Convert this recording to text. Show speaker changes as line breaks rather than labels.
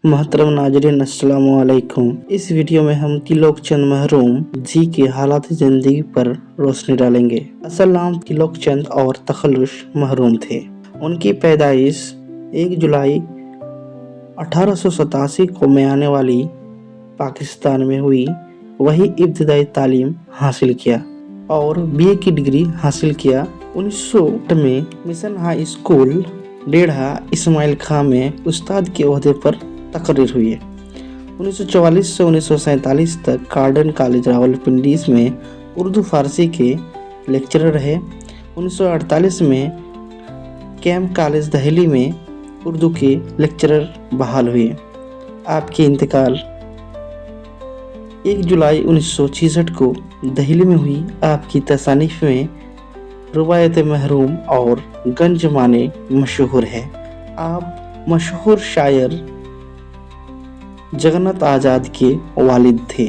मोहतरम नाजरीन अस्सलाम वालेकुम। इस वीडियो में हम तिलोक चंद महरूम जी के हालात जिंदगी पर रोशनी डालेंगे। असल नाम तिलोक चंद और तखलुश महरूम थे। उनकी पैदाइश 1 जुलाई 1887 को म्याने वाली पाकिस्तान में हुई। वही इब्तिदाई तालीम हासिल किया और बीए की डिग्री हासिल किया। 1908 में मिशन हाई स्कूल डेढ़ा इस्माइल खां में उस्ताद के ओहदे पर तकरीर हुई। 1944 से 1947 तक कार्डन कॉलेज रावलपिंडी में उर्दू फारसी के लेक्चरर रहे। 1948 में कैंप कॉलेज दिल्ली में उर्दू के लेक्चरर बहाल हुए। आपकी इंतकाल 1 जुलाई 1966 को दिल्ली में हुई। आपकी तसानीफ में रुवायत महरूम और गंजमाने मशहूर है। आप मशहूर शायर जगन्नाथ आज़ाद के वालिद थे।